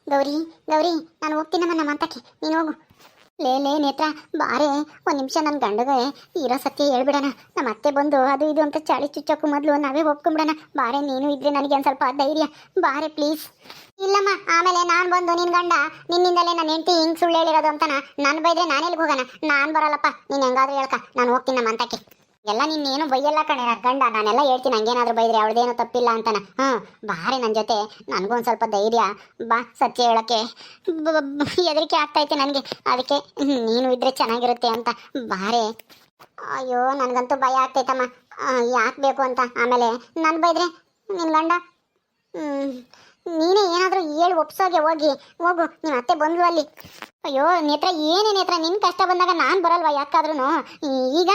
ಗೌರಿ ಗೌರಿ, ನಾನು ಹೋಗ್ತೀನಮ್ಮ ನಮ್ಮ ಅಂತಕ್ಕೆ, ನೀನು ಹೋಗು. ಲೇ ನೇತ್ರ, ಬಾರೆ ಒಂದು ನಿಮಿಷ. ನನ್ನ ಗಂಡಗೆ ಇರೋ ಸತ್ಯ ಹೇಳ್ಬಿಡೋಣ. ನಮ್ಮ ಅತ್ತೆ ಬಂದು ಅದು ಇದು ಅಂತ ಚಾಳಿ ಚುಚ್ಚೋಕು ಮೊದಲು ನಾವೇ ಒಪ್ಕೊಂಬಿಡೋಣ. ಬಾರೆ, ನೀನು ಇದ್ರೆ ನನಗೆ ಒಂದು ಸ್ವಲ್ಪ ಧೈರ್ಯ. ಬಾರೆ ಪ್ಲೀಸ್. ಇಲ್ಲಮ್ಮ, ಆಮೇಲೆ ನಾನು ಬಂದು ನಿನ್ನ ಗಂಡ ನಿನ್ನಿಂದಲೇ ನನ್ನ ಹೆಂಡತಿ ಹಿಂಗೆ ಸುಳ್ಳು ಹೇಳಿರೋದು ಅಂತಾನ ನಾನು ಬೈದ್ರೆ ನಾನೆಲ್ಲಿಗೆ ಹೋಗೋಣ? ನಾನು ಬರಲ್ಲಪ್ಪ, ನೀನು ಹೆಂಗಾದ್ರೂ ಹೇಳ್ಕ, ನಾನು ಹೋಗ್ತೀನಿ ನಮ್ಮ ಅಂತಕ್ಕೆ. ಎಲ್ಲ ನಿನ್ನೇನು ಬೈಯಲ್ಲ ಕಣೆ ನನ್ನ ಗಂಡ, ನಾನೆಲ್ಲ ಹೇಳ್ತೀನಿ ಹಂಗೇನಾದ್ರೂ ಬೈದ್ರೆ ಅವಳದೇನು ತಪ್ಪಿಲ್ಲ ಅಂತಾನ. ಬಾರೆ ನನ್ನ ಜೊತೆ, ನನಗೊಂದು ಸ್ವಲ್ಪ ಧೈರ್ಯ. ಬಾ, ಸತ್ಯ ಹೇಳೋಕ್ಕೆ ಹೆದರಿಕೆ ಆಗ್ತೈತೆ ನನಗೆ, ಅದಕ್ಕೆ ನೀನು ಇದ್ರೆ ಚೆನ್ನಾಗಿರುತ್ತೆ ಅಂತ. ಬಾರೆ. ಅಯ್ಯೋ, ನನಗಂತೂ ಭಯ ಆಗ್ತೈತಮ್ಮ, ಯಾಕೆ ಬೇಕು ಅಂತ. ಆಮೇಲೆ ನಾನು ಬೈದ್ರೆ ನಿನ್ನ ಗಂಡ ನೀನೇ ಏನಾದರೂ ಹೇಳಿ ಒಪ್ಸೋಗೆ. ಹೋಗು, ನಿಮ್ಮ ಅತ್ತೆ ಬಂದ್ಲು ಅಲ್ಲಿ. ಅಯ್ಯೋ ನೇತ್ರ, ಏನೇ ನೇತ್ರ, ನಿನ್ನ ಕಷ್ಟ ಬಂದಾಗ ನಾನು ಬರಲ್ವಾ ಯಾಕಾದ್ರೂ? ಈಗ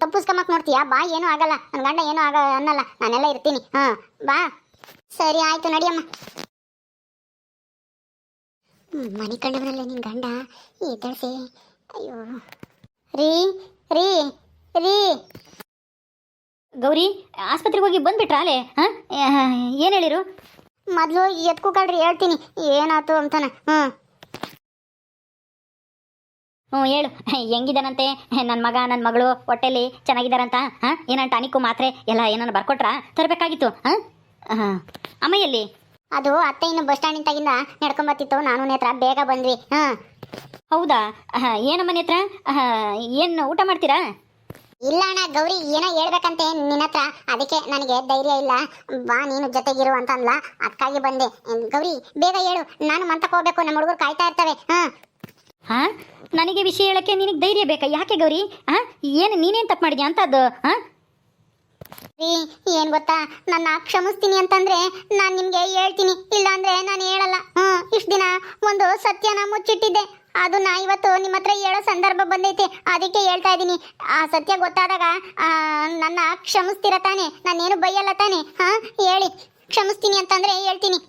ತಪ್ಪಿಸ್ಕೊಂಬಕ್ಕೆ ನೋಡ್ತೀಯಾ? ಬಾ, ಏನೂ ಆಗಲ್ಲ, ನನ್ನ ಗಂಡ ಏನೂ ಅನ್ನಲ್ಲ, ನಾನೆಲ್ಲ ಇರ್ತೀನಿ. ಬಾ. ಸರಿ ಆಯಿತು, ನಡಿಯಮ್ಮ. ಮನೆ ಕಂಡವನಲ್ಲೇ ನಿನ್ನ ಗಂಡ, ಎದ್ದಳ್ಸಿ. ಅಯ್ಯೋ ರೀ ರೀ ರೀ ಗೌರಿ, ಆಸ್ಪತ್ರೆಗೆ ಹೋಗಿ ಬಂದ್ಬಿಟ್ರಾ ಅಲ್ಲೇ? ಏನು ಹೇಳಿರು? ಮೊದಲು ಎತ್ಕೊಳ್ರಿ, ಹೇಳ್ತೀನಿ ಏನಾಯ್ತು ಅಂತಾನೆ. ಹೇಳು, ಹೆಂಗಿದ್ದಾನಂತೆ ನನ್ನ ಮಗ ನನ್ನ ಮಗಳು? ಹೊಟ್ಟೆಲಿ ಚೆನ್ನಾಗಿದ್ದಾರಂತ? ಏನಂತ ಟಾನಿಕ್ಕು ಮಾತ್ರೆ ಎಲ್ಲ ಏನನ್ನ ಬರ್ಕೊಟ್ರಾ? ತರಬೇಕಾಗಿತ್ತು. ಅಮ್ಮಯ್ಯಲ್ಲಿ ಅದು ಅತ್ತೆ ಇನ್ನು ಬಸ್ ಸ್ಟ್ಯಾಂಡಿಂದಾಗಿಂದ ನಡ್ಕೊಂಬತ್ತಿತ್ತು, ನಾನು ನೇತ್ರ ಬೇಗ ಬಂದ್ವಿ. ಹೌದಾ? ಏನಮ್ಮ ನೇತ್ರ, ಏನು ಊಟ ಮಾಡ್ತೀರಾ? ಇಲ್ಲ ಅಣ್ಣ, ಗೌರಿ ಏನೋ ಹೇಳ್ಬೇಕಂತೆ ನಿನ್ನ ಹತ್ರ, ಅದಕ್ಕೆ ನನಗೆ ಧೈರ್ಯ ಇಲ್ಲ. ಬಾ, ನೀನು ಜೊತೆಗಿರು ಅಂತಂದ್ಲ, ಅದಕ್ಕಾಗಿ ಬಂದೆ. ಗೌರಿ ಬೇಗ ಹೇಳು, ನಾನು ಮಂತಕ್ಕೆ ಹೋಗ್ಬೇಕು, ನಮ್ಮ ಹುಡುಗರು ಕಾಯ್ತಾ ಇರ್ತವೆ. ನನಗೆ ವಿಷಯ ಹೇಳಕ್ಕೆ ನಿನಗೆ ಧೈರ್ಯ ಬೇಕಾ? ಯಾಕೆ ಗೌರಿ? ಏನು ನೀನೇನು ತಪ್ಪು ಮಾಡಿದ್ಯಾ ಅಂತ ಅದು? ರೀ, ಏನು ಗೊತ್ತಾ, ನನ್ನ ಕ್ಷಮಿಸ್ತೀನಿ ಅಂತಂದ್ರೆ ನಾನು ನಿಮಗೆ ಹೇಳ್ತೀನಿ, ಇಲ್ಲ ಅಂದ್ರೆ ನಾನು ಹೇಳಲ್ಲ. ಇಷ್ಟು ದಿನ ಒಂದು ಸತ್ಯನ ಮುಚ್ಚಿಟ್ಟಿದ್ದೆ, ಅದನ್ನ ಇವತ್ತು ನಿಮ್ಮ ಹತ್ರ ಹೇಳೋ ಸಂದರ್ಭ ಬಂದೈತೆ, ಅದಕ್ಕೆ ಹೇಳ್ತಾ ಇದ್ದೀನಿ. ಆ ಸತ್ಯ ಗೊತ್ತಾದಾಗ ನನ್ನ ಕ್ಷಮಿಸ್ತೀರ ತಾನೆ? ನಾನೇನು ಬೈಯಲ್ಲ ತಾನೆ? ಹೇಳಿ, ಕ್ಷಮಿಸ್ತೀನಿ ಅಂತಂದ್ರೆ ಹೇಳ್ತೀನಿ.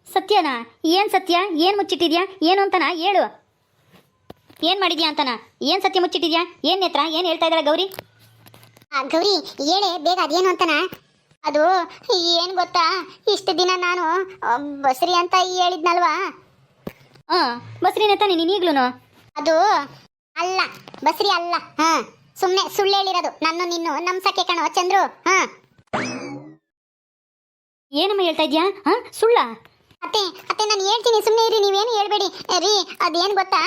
ಸತ್ಯನಾ? ಏನು ಸತ್ಯ? ಏನು ಮುಚ್ಚಿಟ್ಟಿದ್ಯಾ? ಏನು ಅಂತನಾ ಹೇಳು. ಏನು ಮಾಡಿದ್ಯಾ ಅಂತನಾ? ಏನು ಸತ್ಯ ಮುಚ್ಚಿಟ್ಟಿದ್ಯಾ? ಏನು ನೇತ್ರ, ಏನು ಹೇಳ್ತಾ ಇದ್ದಾಳೆ ಗೌರಿ? ಗೌರಿ ಹೇಳೆ ಬೇಗ, ಅದೇನು ಅಂತನ? ಅದು ಏನು ಗೊತ್ತಾ, ಇಷ್ಟು ದಿನ ನಾನು ಬಸ್ರಿ ಅಂತ ಹೇಳಿದ್ನಲ್ವಾ? ಬಸ್ರಿನೇ ತಾನೆ ನೀನು ಈಗ್ಲೂ? ಅದು ಅಲ್ಲ, ಬಸ್ರಿ ಅಲ್ಲ. ಸುಮ್ಮನೆ ಸುಳ್ಳು ಹೇಳಿರೋದು. ನಾನು ನಿನ್ನು ನಮ್ಸಕ್ಕೆ ಕಣೋ ಚಂದ್ರು. ಏನಮ್ಮ ಹೇಳ್ತಾ ಇದ್ಯಾ? ಸುಳ್ಳ? ಅತ್ತೆ ಅತ್ತೆ, ನಾನು ಹೇಳ್ತೀನಿ, ಸುಮ್ಮನೆ ಇರಿ, ನೀವೇನು ಹೇಳ್ಬೇಡಿ ರೀ. ಅದೇನು ಗೊತ್ತಾ,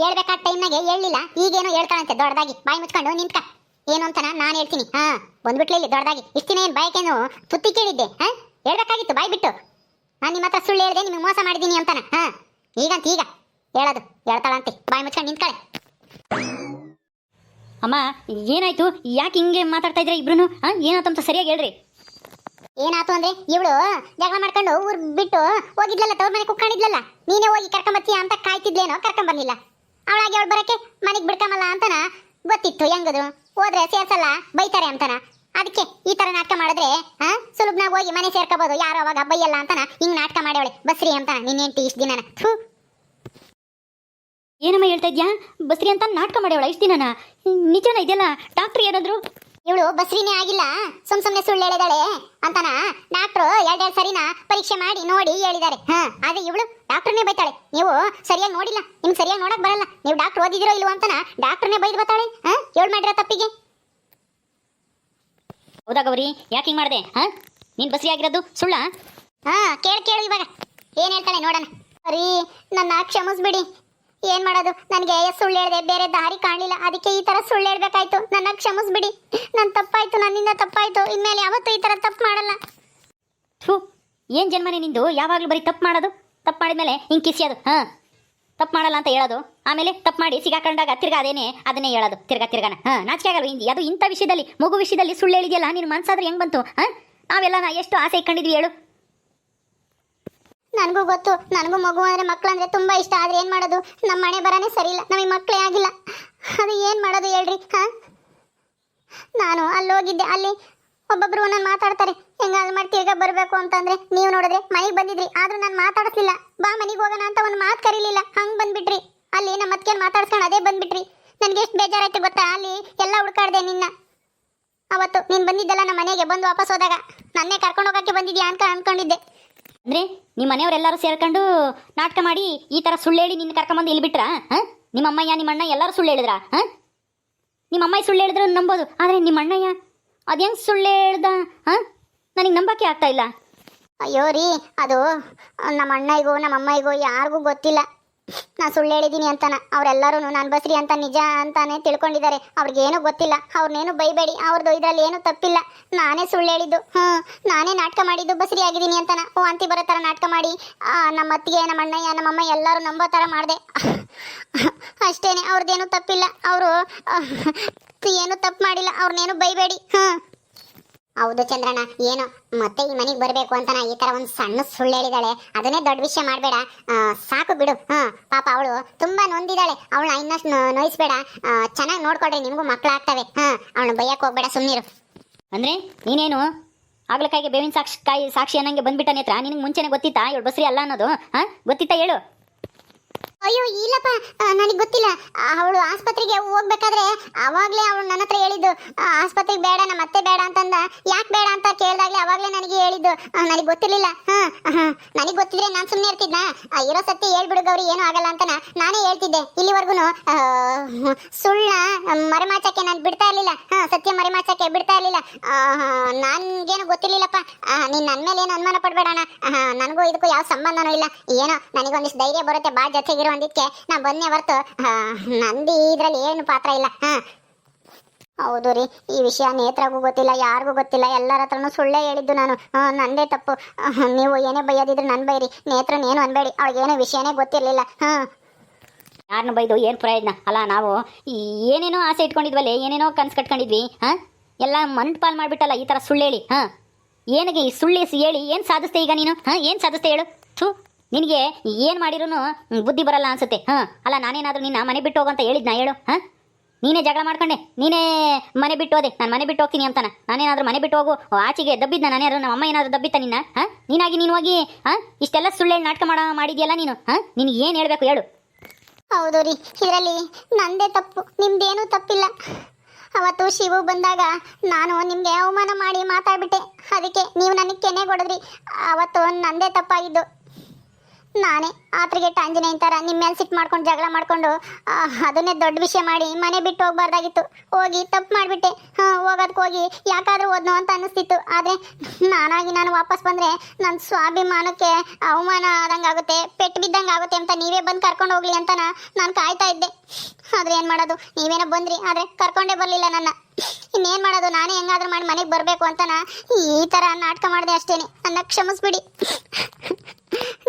ಹೇಳ್ಬೇಕಾದ ಟೈಮ್ನಾಗೆ ಹೇಳಲಿಲ್ಲ, ಈಗೇನೋ ಹೇಳ್ತಾಳಂತೆ ದೊಡ್ಡದಾಗಿ. ಬಾಯಿ ಮುಚ್ಕೊಂಡು ನಿಂತ್ಕ. ಏನು ಅಂತನ ನಾನು ಹೇಳ್ತೀನಿ. ಬಂದ್ಬಿಟ್ಲಿ ಇಲ್ಲಿ ದೊಡ್ಡದಾಗಿ. ಇಷ್ಟು ದಿನ ಏನು ಬಾಯ್ಕೇನು ತುತ್ತಿ ಕೇಳಿದ್ದೆ? ಹೇಳ್ಬೇಕಾಗಿತ್ತು ಬಾಯ್ ಬಿಟ್ಟು. ನಾನು ನಿಮ್ಮ ಹತ್ರ ಸುಳ್ಳು ಹೇಳಿದೆ, ನಿಮಗೆ ಮೋಸ ಮಾಡಿದ್ದೀನಿ ಅಂತಾನ. ಈಗಂತ ಈಗ ಹೇಳೋದು ಹೇಳ್ತಾಳಂತೆ, ಬಾಯಿ ಮುಚ್ಕೊಂಡು ನಿಂತ್ಕಳೆ. ಅಮ್ಮ ಏನಾಯ್ತು? ಯಾಕೆ ಹಿಂಗೆ ಮಾತಾಡ್ತಾ ಇದ್ರೆ ಇಬ್ರು? ಏನಾಯ್ತು ಅಂತ ಸರಿಯಾಗಿ ಹೇಳ್ರಿ. ಏನಾಯ್ತು ಅಂದ್ರೆ, ಇವಳು ಜಗಳ ಮಾಡ್ಕೊಂಡು ಊರ್ ಬಿಟ್ಟು ಹೋಗಿದ್ಲಲ್ಲ, ತವ್ರ ಮನೆ ಕುಕ್ಕೊಂಡಿದ್ಲಲ್ಲ, ನೀನೇ ಹೋಗಿ ಕರ್ಕೊಂಬತ್ತೀಯ ಅಂತ ಕಾಯ್ತಿದ್ಲೇನೋ, ಕರ್ಕೊಂಬರ್ಲಿಲ್ಲ. ಅವಳಾಗಿ ಅವಳು ಬರಕ್ಕೆ ಮನೆಗೆ ಬಿಡ್ಕೊಂಬಲ್ಲ ಅಂತನ ಗೊತ್ತಿತ್ತು. ಹೆಂಗದು ಹೋದ್ರೆ ಸೇರ್ಸಲ್ಲ, ಬೈತಾರೆ ಅಂತಾನ. ಅದಕ್ಕೆ ಈ ತರ ನಾಟಕ ಮಾಡಿದ್ರೆ ಸುಲಭನಾಗ ಹೋಗಿ ಮನೆ ಸೇರ್ಕೋಬಹುದು, ಯಾರು ಅವಾಗ ಬೈಯಲ್ಲ ಅಂತಾನ ಹಿಂಗ್ ನಾಟಕ ಮಾಡ್ಯವಳೆ ಬಸ್ರಿ ಅಂತಾನ ನಿನ್ನೆಂಟಿ ಇಷ್ಟು ದಿನ. ಏನಮ್ಮ ಹೇಳ್ತಾ ಇದ್ಯಾ? ಬಸ್ರಿ ಅಂತ ನಾಟಕ ಮಾಡ್ಯವಳ ಇಷ್ಟು ದಿನನ? ನಿಜನ ಇದೆಲ್ಲ? ಡಾಕ್ಟ್ರ್ ಏನಾದ್ರು? ಇವಳು ಬಸ್ರಿನೇ ಆಗಿಲ್ಲ, ಸುಮ್ನೆ ಸುಳ್ಳು ಹೇಳಿದಾಳೆ ಅಂತಾನ ಡಾಕ್ಟ್ರು ಎರಡೆರಡು ಸರಿನ ಪರೀಕ್ಷೆ ಮಾಡಿ ನೋಡಿ ಹೇಳಿದ್ದಾರೆ. ಆದ್ರೆ ಇವಳು ಡಾಕ್ಟರ್ನೇ ಬೈತಾಳೆ. ನೀವು ಸರಿಯಾಗಿ ನೋಡಿಲ್ಲ, ನಿಮ್ಗೆ ಸರಿಯಾಗಿ ನೋಡಕ್ ಬರಲ್ಲ, ನೀವು ಡಾಕ್ಟರ್ ಓದಿದಿರೋ ಇಲ್ವೋ ಅಂತಾನ ಡಾಕ್ಟರ್ನೇ ಬೈದು ಬರ್ತಾಳೆ. ಏಳು ಮಾಡಿರೋ ತಪ್ಪಿಗೆ. ಹೌದಾ ಗೌರಿ, ಯಾಕೆ ಹಿಂಗ್ ಮಾಡಿದೆ? ನೀನ್ ಬಸ್ರಿ ಆಗಿರೋದು ಸುಳ್ಳ? ಕೇಳು ಇವಾಗ ಏನ್ ಹೇಳ್ತಾಳೆ ನೋಡೋಣ. ಸರಿ, ನನ್ನ ಕ್ಷಮಿಸ್ಬಿಡಿ. ಏನ್ ಮಾಡೋದು, ನನಗೆ ಸುಳ್ಳು ಹೇಳಿದೆ, ಬೇರೆ ದಾರಿ ಕಾಣಲಿಲ್ಲ, ಅದಕ್ಕೆ ಈ ತರ ಸುಳ್ಳು ಹೇಳ್ಬೇಕಾಯ್ತು. ನನ್ನ ಕ್ಷಮಿಸ್ಬಿಡಿ, ನನ್ನ ತಪ್ಪಾಯ್ತು, ನನ್ನಿಂದ ತಪ್ಪಾಯ್ತು. ಇನ್ಮೇಲೆ ಯಾವತ್ತೂ ಈ ತರ ತಪ್ಪು ಮಾಡಲ್ಲ. ಏನ್ ಜನ್ಮನೆ ನಿಂದು? ಯಾವಾಗ್ಲೂ ಬರೀ ತಪ್ಪು ಮಾಡೋದು, ತಪ್ಪು ಮಾಡಿದ್ಮೇಲೆ ಹಿಂಗ್ ಕಿಸಿಯೋದು. ತಪ್ಪು ಮಾಡಲ್ಲ ಅಂತ ಹೇಳೋದು, ಆಮೇಲೆ ತಪ್ಪು ಮಾಡಿ ಸಿಗಾಕೊಂಡಾಗ ತಿರ್ಗಾ ಅದನ್ನೇ ಹೇಳೋದು ತಿರ್ಗಾನ. ನಾಚಿಕೆ ಆಗಲ್ಲ? ಅದು ಇಂಥ ವಿಷಯದಲ್ಲಿ, ಮಗು ವಿಷಯದಲ್ಲಿ ಸುಳ್ಳು ಹೇಳಿದ್ಯಲ್ಲ, ನಿನ್ನ ಮನ್ಸಾದ್ರೆ ಹೆಂಗ್ ಬಂತು? ನಾವೆಲ್ಲ ಎಷ್ಟು ಆಸೆ ಇಟ್ಕೊಂಡಿದ್ವಿ ಹೇಳು. ನನಗೂ ಗೊತ್ತು, ನನಗೂ ಮಗು ಅಂದರೆ ಮಕ್ಕಳಂದ್ರೆ ತುಂಬ ಇಷ್ಟ. ಆದರೆ ಏನು ಮಾಡೋದು, ನಮ್ಮ ಮನೆ ಬರನೇ ಸರಿ ಇಲ್ಲ, ನಮಗೆ ಮಕ್ಕಳೇ ಆಗಿಲ್ಲ. ಅದು ಏನು ಮಾಡೋದು ಹೇಳ್ರಿ? ನಾನು ಅಲ್ಲಿ ಹೋಗಿದ್ದೆ, ಅಲ್ಲಿ ಒಬ್ಬೊಬ್ರು ನಾನು ಮಾತಾಡ್ತಾರೆ, ಹೆಂಗಾದ್ರು ಮಾಡಿ ತಿರ್ಗಾ ಬರಬೇಕು ಅಂತಂದರೆ. ನೀವು ನೋಡಿದ್ರೆ ಮನೆಗೆ ಬಂದಿದ್ರಿ, ಆದರೂ ನಾನು ಮಾತಾಡಿಸ್ಲಿಲ್ಲ. ಬಾ ಮನೆಗೆ ಹೋಗೋಣ ಅಂತ ಒಂದು ಮಾತು ಕರೀಲಿಲ್ಲ, ಹಂಗೆ ಬಂದ್ಬಿಟ್ರಿ. ಅಲ್ಲಿ ನಮ್ಮ ಅತ್ತಿಗೆ ಮಾತಾಡ್ಸ್ಕೊಂಡು ಅದೇ ಬಂದ್ಬಿಟ್ರಿ. ನನಗೆ ಎಷ್ಟು ಬೇಜಾರಾಯ್ತು ಗೊತ್ತಾ, ಅಲ್ಲಿ ಎಲ್ಲ ಹುಡ್ಕಾಡ್ದೆ ನಿನ್ನ. ಅವತ್ತು ನೀನು ಬಂದಿದ್ದಲ್ಲ ನಮ್ಮ ಮನೆಗೆ, ಬಂದು ವಾಪಸ್ ಹೋದಾಗ ನನ್ನೇ ಕರ್ಕೊಂಡು ಹೋಗೋಕ್ಕೆ ಬಂದಿದ್ಯಾ ಅಂತ ಅನ್ಕೊಂಡಿದ್ದೆ. ಅಂದರೆ ನಿಮ್ಮ ಮನೆಯವರೆಲ್ಲರೂ ಸೇರ್ಕೊಂಡು ನಾಟಕ ಮಾಡಿ ಈ ಥರ ಸುಳ್ಳು ಹೇಳಿ ನಿನ್ನ ಕರ್ಕೊಂಬಂದು ಇಲ್ಲಿ ಬಿಟ್ರಾ? ಹಾಂ, ನಿಮ್ಮ ಅಮ್ಮಯ್ಯ ನಿಮ್ಮ ಅಣ್ಣ ಎಲ್ಲರೂ ಸುಳ್ಳು ಹೇಳಿದ್ರಾ? ಹಾಂ, ನಿಮ್ಮ ಅಮ್ಮಯ್ಯ ಸುಳ್ಳು ಹೇಳಿದ್ರು ನಂಬೋದು, ಆದರೆ ನಿಮ್ಮ ಅಣ್ಣಯ್ಯ ಅದು ಹೆಂಗೆ ಸುಳ್ಳು ಹೇಳ್ದ? ಹಾಂ, ನನಗೆ ನಂಬಕ್ಕೆ ಆಗ್ತಾ ಇಲ್ಲ. ಅಯ್ಯೋ ರೀ, ಅದು ನಮ್ಮ ಅಣ್ಣಯ್ಯಗೂ ನಮ್ಮ ಅಮ್ಮಯ್ಯಗೂ ಯಾರಿಗೂ ಗೊತ್ತಿಲ್ಲ ನಾನು ಸುಳ್ಳು ಹೇಳಿದ್ದೀನಿ ಅಂತಾನ. ಅವರೆಲ್ಲರೂ ನಾನು ಬಸ್ರಿ ಅಂತ ನಿಜ ಅಂತಾನೆ ತಿಳ್ಕೊಂಡಿದ್ದಾರೆ. ಅವ್ರಿಗೇನು ಗೊತ್ತಿಲ್ಲ. ಅವ್ರನ್ನೇನು ಬೈಬೇಡಿ, ಅವ್ರದ್ದು ಇದರಲ್ಲಿ ಏನೂ ತಪ್ಪಿಲ್ಲ. ನಾನೇ ಸುಳ್ಳು ಹೇಳಿದ್ದು. ನಾನೇ ನಾಟಕ ಮಾಡಿದ್ದು ಬಸ್ರಿ ಆಗಿದ್ದೀನಿ ಅಂತಾನ. ವಾಂತಿ ಬರೋ ಥರ ನಾಟಕ ಮಾಡಿ ನಮ್ಮ ಅತ್ತಿಗೆ ನಮ್ಮ ಅಣ್ಣಯ್ಯ ನಮ್ಮ ಅಮ್ಮ ಎಲ್ಲರೂ ನಂಬೋ ಥರ ಮಾಡಿದೆ ಅಷ್ಟೇನೆ. ಅವ್ರದ್ದೇನು ತಪ್ಪಿಲ್ಲ. ಅವರು ಏನು ತಪ್ಪು ಮಾಡಿಲ್ಲ. ಅವ್ರನ್ನೇನು ಬೈಬೇಡಿ. ಹೌದು ಚಂದ್ರಣ್ಣ, ಏನು ಮತ್ತೆ ಈ ಮನೆಗೆ ಬರಬೇಕು ಅಂತ ಈ ತರ ಒಂದು ಸಣ್ಣ ಸುಳ್ಳು ಹೇಳಿದಾಳೆ. ಅದನ್ನೇ ದೊಡ್ಡ ವಿಷಯ ಮಾಡಬೇಡ, ಸಾಕು ಬಿಡು. ಪಾಪ ಅವಳು ತುಂಬಾ ನೊಂದಿದ್ದಾಳೆ. ಅವಳನ್ನ ಇನ್ನಷ್ಟು ನೋಯಿಸ್ಬೇಡ. ಚೆನ್ನಾಗಿ ನೋಡ್ಕೊಡ್ರಿ, ನಿಮಗೂ ಮಕ್ಕಳಾಗ್ತವೆ. ಅವಳನ್ನ ಬೈಯಕ್ಕೆ ಹೋಗ್ಬೇಡ, ಸುಮ್ಮನಿರು. ಅಂದರೆ ನೀನೇನು ಆಗ್ಲಕ್ಕಾಗಿ ಬೇವಿನ ಸಾಕ್ಷಿ ಅನ್ನಂಗೆ ಬಂದ್ಬಿಟ್ಟ ನೇತ್ರ? ನಿನಗೆ ಮುಂಚೆನೆ ಗೊತ್ತಿತ್ತಾ ಇವಳು ಬಸ್ರಿ ಅಲ್ಲ ಅನ್ನೋದು? ಹಾಂ, ಗೊತ್ತಿತ್ತಾ ಹೇಳು? ಅಯ್ಯೋ ಇಲ್ಲಪ್ಪ, ನನಗೆ ಗೊತ್ತಿಲ್ಲ. ಅವಳು ಆಸ್ಪತ್ರೆಗೆ ಹೋಗ್ಬೇಕಾದ್ರೆ ಅವಾಗಲೇ ಅವಳು ನನ್ನ ಹತ್ರ ಹೇಳಿದ್ದು ಆಸ್ಪತ್ರೆಗೆ ಬೇಡ, ನಮ್ಮ ಅತ್ತೆ ಬೇಡ ಅಂತಂದ. ಯಾಕೆ ಬೇಡ ಅಂತ ಕೇಳಿದಾಗಲೇ ಅವಾಗಲೇ ನನಗೆ ಹೇಳಿದ್ದು. ನನಗೆ ಗೊತ್ತಿರಲಿಲ್ಲ. ನನಗೆ ಗೊತ್ತಿದ್ರೆ ನಾನು ಸುಮ್ಮನೆ ಇರ್ತಿದ್ನ? ಇರೋ ಸತ್ಯ ಹೇಳ್ಬಿಡು ಗೌರಿ, ಏನೂ ಆಗಲ್ಲ ಅಂತ ನಾನೇ ಹೇಳ್ತಿದ್ದೆ. ಇಲ್ಲಿವರೆಗೂ ಸುಳ್ಳ ಮರೆಮಾಚಕ್ಕೆ ನಾನು ಬಿಡ್ತಾ ಇರಲಿಲ್ಲ. ಸತ್ಯ ಮರೆಮಾಚಕ್ಕೆ ಬಿಡ್ತಾ ಇರಲಿಲ್ಲ. ನನಗೇನು ಗೊತ್ತಿರಲಿಲ್ಲಪ್ಪ. ನೀನು ನನ್ನ ಮೇಲೆ ಏನು ಅನುಮಾನ ಪಡಬೇಡಣ. ನನಗೂ ಇದಕ್ಕೂ ಯಾವ ಸಂಬಂಧನೂ ಇಲ್ಲ. ಏನೋ ನನಗೊಂದಿಷ್ಟು ಧೈರ್ಯ ಬರುತ್ತೆ ಬಾ ಜೊತೆಗಿರೋ ಅಂದಿದ್ಕೆ ನಾ ಬನ್ನಿ ಹೊರತು ನಂದಿ ಇದ್ರಲ್ಲಿ ಏನು ಪಾತ್ರ ಇಲ್ಲ. ಹೌದು ರೀ, ಈ ವಿಷಯ ನೇತ್ರಗೂ ಗೊತ್ತಿಲ್ಲ, ಯಾರಿಗೂ ಗೊತ್ತಿಲ್ಲ. ಎಲ್ಲರ ಹತ್ರನೂ ಸುಳ್ಳೇ ಹೇಳಿದ್ದು ನಾನು. ನಂದೇ ತಪ್ಪು. ನೀವು ಏನೇ ಬೈಯೋದಿದ್ರು ನನ್ನ ಬೈರಿ, ನೇತ್ರನೇನು ಅನ್ಬೇಡಿ. ಅವಳಿಗೇನೋ ವಿಷಯನೇ ಗೊತ್ತಿರಲಿಲ್ಲ. ಯಾರನ್ನ ಬೈದು ಏನು ಪ್ರಯೋಜನ ಅಲ್ಲ? ನಾವು ಏನೇನೋ ಆಸೆ ಇಟ್ಕೊಂಡಿದ್ವಲ್ಲೇ, ಏನೇನೋ ಕನ್ಸು ಕಟ್ಕೊಂಡಿದ್ವಿ. ಹಾಂ, ಎಲ್ಲ ಮಂಟ್ ಪಾಲ್ ಮಾಡಿಬಿಟ್ಟಲ್ಲ ಈ ಥರ ಸುಳ್ಳು ಹೇಳಿ. ಹಾಂ, ಏನಿಗೆ ಈ ಸುಳ್ಳು ಹೇಳಿ ಏನು ಸಾಧಿಸ್ತೆ ಈಗ ನೀನು? ಹಾಂ, ಏನು ಸಾಧಿಸ್ತೆ ಹೇಳು? ನಿನಗೆ ಏನು ಮಾಡಿರೂ ಬುದ್ಧಿ ಬರಲ್ಲ ಅನ್ಸುತ್ತೆ. ಅಲ್ಲ, ನಾನೇನಾದರೂ ನಿನ್ನ ಮನೆ ಬಿಟ್ಟು ಹೋಗಂತ ಹೇಳಿದ್ನಾ ಹೇಳು? ನೀನೇ ಜಗಳ ಮಾಡ್ಕೊಂಡೆ, ನೀನೇ ಮನೆ ಬಿಟ್ಟು ಹೋದೆ. ನಾನು ಮನೆ ಬಿಟ್ಟು ಹೋಗ್ತೀನಿ ಅಂತಾನೆ. ನಾನೇನಾದರೂ ಮನೆ ಬಿಟ್ಟು ಹೋಗು ಆಚೆಗೆ ದಬ್ಬಿದ್ನ? ನಾನೇನಾದ್ರು ನಮ್ಮ ಅಮ್ಮ ಏನಾದರೂ ದಬ್ಬಿತ್ತ ನಿನ್ನ? ನೀನಾಗಿ ನೀನು ಹೋಗಿ ಇಷ್ಟೆಲ್ಲ ಸುಳ್ಳು ನಾಟಕ ಮಾಡಿದ್ಯಲ್ಲ ನೀನು. ನಿನಗೆ ಏನು ಹೇಳಬೇಕು ಹೇಳು? ಹೌದು ರೀ, ಇದರಲ್ಲಿ ನಂದೇ ತಪ್ಪು, ನಿಮ್ದೇನೂ ತಪ್ಪಿಲ್ಲ. ಅವತ್ತು ಶಿವು ಬಂದಾಗ ನಾನು ನಿಮಗೆ ಅವಮಾನ ಮಾಡಿ ಮಾತಾಡ್ಬಿಟ್ಟೆ. ಅದಕ್ಕೆ ನೀವು ನನಗೆ ಕೆನೆ ಕೊಡಿದ್ರಿ. ಅವತ್ತು ನಂದೇ ತಪ್ಪಾಗಿದ್ದು. ನಾನೇ ಆತ್ರಿಗೆಟ್ಟ ಆಂಜನೇಯನ ಥರ ನಿಮ್ಮ ಮೇಲೆ ಸಿಟ್ಟು ಮಾಡ್ಕೊಂಡು ಜಗಳ ಮಾಡಿಕೊಂಡು ಅದನ್ನೇ ದೊಡ್ಡ ವಿಷಯ ಮಾಡಿ ಮನೆ ಬಿಟ್ಟು ಹೋಗ್ಬಾರ್ದಾಗಿತ್ತು. ಹೋಗಿ ತಪ್ಪು ಮಾಡಿಬಿಟ್ಟೆ. ಹೋಗೋದಕ್ಕೆ ಹೋಗಿ ಯಾಕಾದರೂ ಓದ್ನೋ ಅಂತ ಅನ್ನಿಸ್ತಿತ್ತು. ಆದರೆ ನಾನು ವಾಪಸ್ ಬಂದರೆ ನನ್ನ ಸ್ವಾಭಿಮಾನಕ್ಕೆ ಅವಮಾನ ಆದಂಗೆ ಆಗುತ್ತೆ, ಪೆಟ್ಟು ಬಿದ್ದಂಗೆ ಆಗುತ್ತೆ ಅಂತ ನೀವೇ ಬಂದು ಕರ್ಕೊಂಡು ಹೋಗ್ಲಿ ಅಂತ ನಾನು ಕಾಯ್ತಾ ಇದ್ದೆ. ಆದರೆ ಏನು ಮಾಡೋದು, ನೀವೇನೋ ಬಂದ್ರಿ, ಆದರೆ ಕರ್ಕೊಂಡೇ ಬರಲಿಲ್ಲ ನನ್ನ. ಇನ್ನೇನು ಮಾಡೋದು, ನಾನೇ ಹೆಂಗಾದ್ರೂ ಮಾಡಿ ಮನೆಗೆ ಬರಬೇಕು ಅಂತ ಈ ಥರ ನಾಟಕ ಮಾಡಿದೆ ಅಷ್ಟೇನೆ. ನನ್ನ ಕ್ಷಮಿಸ್ಬಿಡಿ.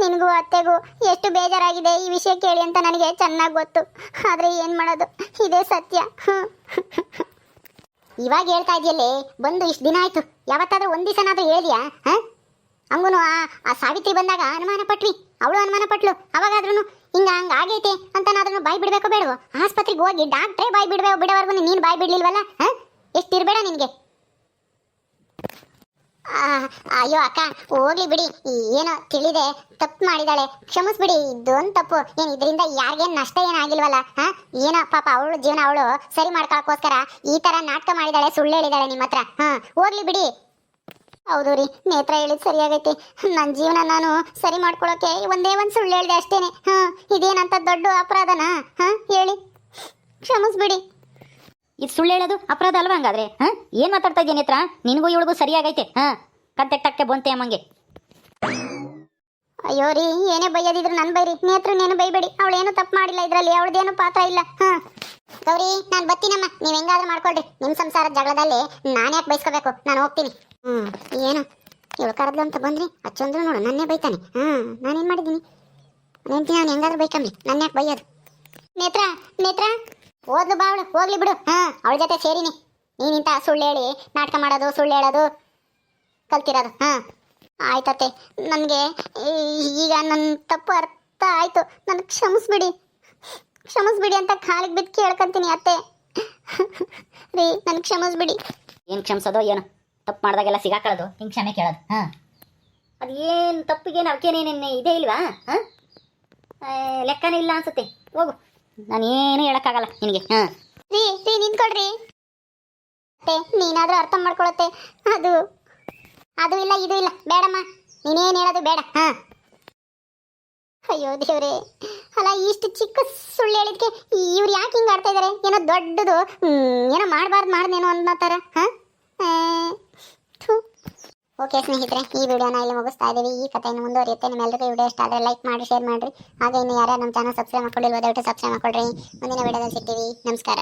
ನಿನಗೂ ಅತ್ತೆಗೂ ಎಷ್ಟು ಬೇಜಾರಾಗಿದೆ ಈ ವಿಷಯ ಕೇಳಿ ಅಂತ ನನಗೆ ಚೆನ್ನಾಗಿ ಗೊತ್ತು. ಆದರೆ ಏನು ಮಾಡೋದು, ಇದೇ ಸತ್ಯ. ಇವಾಗ ಹೇಳ್ತಾ ಇದೆಯಲ್ಲೇ, ಬಂದು ಇಷ್ಟು ದಿನ ಆಯಿತು. ಯಾವತ್ತಾದ್ರೂ ಒಂದು ದಿವಸನಾದ್ರೂ ಹೇಳಿದ್ಯಾ? ಹಂಗೂ ಆ ಸಾವಿತ್ರಿ ಬಂದಾಗ ಅನುಮಾನ ಪಟ್ವಿ, ಅವಳು ಅನುಮಾನ ಪಟ್ಲು. ಅವಾಗಾದ್ರೂ ಹಂಗಾಗೈತೆ ಅಂತನಾದ್ರೂ ಬಾಯಿ ಬಿಡಬೇಕೋ ಬೇಡವೋ? ಆಸ್ಪತ್ರೆಗೆ ಹೋಗಿ ಡಾಕ್ಟ್ರೇ ಬಾಯಿ ಬಿಡೋವರೆಗೂ ನೀನು ಬಾಯಿ ಬಿಡ್ಲಿಲ್ವಲ್ಲ? ಎಷ್ಟಿರಬೇಡ ನಿನಗೆ. ಅಯ್ಯೋ ಅಕ್ಕ, ಹೋಗ್ಲಿ ಬಿಡಿ. ಏನೋ ತಿಳಿದೆ ತಪ್ಪು ಮಾಡಿದಾಳೆ, ಕ್ಷಮಿಸ್ಬಿಡಿ. ಇದೊಂದು ತಪ್ಪು. ಏನು ಇದರಿಂದ ಯಾರಿಗೇನು ನಷ್ಟ ಏನಾಗಿಲ್ವಲ್ಲ? ಏನೋ ಪಾಪ ಅವಳು ಜೀವನ ಅವಳು ಸರಿ ಮಾಡ್ಕೊಳಕ್ಕೋಸ್ಕರ ಈ ಥರ ನಾಟಕ ಮಾಡಿದಾಳೆ, ಸುಳ್ಳು ಹೇಳಿದಾಳೆ ನಿಮ್ಮ ಹತ್ರ. ಹೋಗ್ಲಿ ಬಿಡಿ. ಹೌದು ರೀ, ನೇತ್ರ ಹೇಳಿದ್ ಸರಿಯಾಗೈತಿ. ನನ್ನ ಜೀವನ ನಾನು ಸರಿ ಮಾಡ್ಕೊಳ್ಳೋಕೆ ಒಂದೇ ಒಂದು ಸುಳ್ಳು ಹೇಳಿದೆ ಅಷ್ಟೇನೆ. ಇದೇನಂತ ದೊಡ್ಡ ಅಪರಾಧನಾ? ಹೇಳಿ, ಕ್ಷಮಿಸ್ಬಿಡಿ. ಇದು ಸುಳ್ಳು ಹೇಳೋದು ಅಪರಾಧ ಅಲ್ವಾ ಹಂಗಾದ್ರೆ? ಏನು ಮಾತಾಡ್ತಾ ಇದ್ದೀನಿ ನೇತ್ರ? ನಿನಗೂ ಇವಳಿಗೂ ಸರಿಯಾಗೈತೆ. ಕಟ್ಟೆ ಬಂತೆ ಅಮ್ಮಂಗೆ. ಅಯ್ಯೋ ರೀ, ಏನೇ ಬೈಯೋದಿದ್ರು ನನ್ನ ಬೈರಿ, ನೇತ್ರನೇನು ಬೈಬೇಡಿ. ಅವಳೇನು ತಪ್ಪು ಮಾಡಿಲ್ಲ ಇದರಲ್ಲಿ, ಅವಳದೇನು ಪಾತ್ರ ಇಲ್ಲ. ಗೌರಿ, ನಾನು ಬರ್ತೀನಮ್ಮ, ನೀವು ಹೆಂಗಾದ್ರೂ ಮಾಡ್ಕೊಳ್ರಿ. ನಿಮ್ಮ ಸಂಸಾರದ ಜಗಳದಲ್ಲಿ ನಾನು ಯಾಕೆ ಬೈಸ್ಕೋಬೇಕು? ನಾನು ಹೋಗ್ತೀನಿ. ಏನು ಇವಳು ಕರೆದ್ಲು ಅಂತ ಬಂದ್ರಿ, ಅಚ್ಚಂದ್ರು ನೋಡು ನನ್ನೇ ಬೈತಾನೆ. ನಾನೇನು ಮಾಡಿದ್ದೀನಿ? ನೆನ್ತೀನಿ, ಅವ್ನು ಹೆಂಗಾದ್ರೂ ಬೈಕಂಬ್ಲಿ, ನನ್ನ ಯಾಕೆ ಬೈಯೋದು? ನೇತ್ರ ಓದ್ಲು ಬಾ, ಅವಳು ಹೋಗ್ಲಿ ಬಿಡು. ಅವಳ ಜೊತೆ ಸೇರಿನಿ ನೀನಿಂತ ಸುಳ್ಳು ಹೇಳಿ ನಾಟಕ ಮಾಡೋದು, ಸುಳ್ಳು ಹೇಳೋದು ಕಲ್ತಿರೋದು. ಆಯ್ತತ್ತೆ, ನನಗೆ ಈಗ ನನ್ನ ತಪ್ಪು ಅರ್ಥ ಆಯಿತು. ನನಗೆ ಕ್ಷಮಿಸ್ಬಿಡಿ ಅಂತ ಕಾಲಿಗೆ ಬಿದ್ದು ಕೇಳ್ಕೊಂತೀನಿ ಅತ್ತೆ. ರೀ, ನನಗೆ ಕ್ಷಮಿಸ್ಬಿಡಿ. ಏನು ಕ್ಷಮಿಸೋದು? ಏನು ತಪ್ಪು ಮಾಡಿದಾಗೆಲ್ಲ ಸಿಗಾಕೊಳ್ಳೋದು, ಹಿಂಗೆ ಕ್ಷಮೆ ಕೇಳೋದು? ಅದು ಏನು ತಪ್ಪಿಗೇನು ಅವಕ್ಕೇನೇನೇನು ಇದೇ ಇಲ್ವಾ? ಲೆಕ್ಕನೇ ಇಲ್ಲ ಅನ್ಸುತ್ತೆ. ಹೋಗು, ನಾನೇನು ಹೇಳೋಕ್ಕಾಗಲ್ಲ ನಿನಗೆ. ರೀ ನಿಂತ್ಕೊಳ್ರಿ. ನೀನಾದರೂ ಅರ್ಥ ಮಾಡ್ಕೊಳತ್ತೆ. ಅದು ಇಲ್ಲ, ಇದು ಇಲ್ಲ, ಬೇಡಮ್ಮ. ನೀನೇನು ಹೇಳೋದು ಬೇಡ ಹಾ. ಅಯ್ಯೋ ದೇವ್ರೆ, ಅಲ್ಲ ಇಷ್ಟು ಚಿಕ್ಕ ಸುಳ್ಳು ಹೇಳಿದ್ಕೆ ಇವ್ರು ಯಾಕೆ ಹಿಂಗೆ ಆಡ್ತಾ ಇದಾರೆ? ಏನೋ ದೊಡ್ಡದು ಏನೋ ಮಾಡಬಾರ್ದು ಮಾಡ್ದೇನೋ ಅನ್ನೋ ಥರ ಹಾಂ. ಓಕೆ ಸ್ನೇಹಿತರೆ, ಈ ವಿಡಿಯೋನ ಇಲ್ಲಿ ಮುಗಿಸ್ತಾ ಇದ್ದೀವಿ. ಈ ಕಥೆಯನ್ನು ಮುಂದುವರಿಯುತ್ತೆ. ನಿಮ್ಮೆಲ್ಲರಿಗೂ ವಿಡಿಯೋ ಇಷ್ಟ ಆದರೆ ಲೈಕ್ ಮಾಡಿ, ಶೇರ್ ಮಾಡಿರಿ. ಹಾಗೆ ಇನ್ನು ಯಾರ್ಯಾರು ನಮ್ಮ ಚಾನಲ್ ಸಬ್ಸ್ಕ್ರೈಬ್ ಮಾಡ್ಕೊಂಡಿಲ್ವೋ ದಯವಿಟ್ಟು ಸಬ್ಸ್ಕ್ರೈಬ್ ಮಾಡ್ಕೊಳ್ರಿ. ಮುಂದಿನ ವಿಡಿಯೋದಲ್ಲಿ ಸಿಗ್ತೀವಿ. ನಮಸ್ಕಾರ.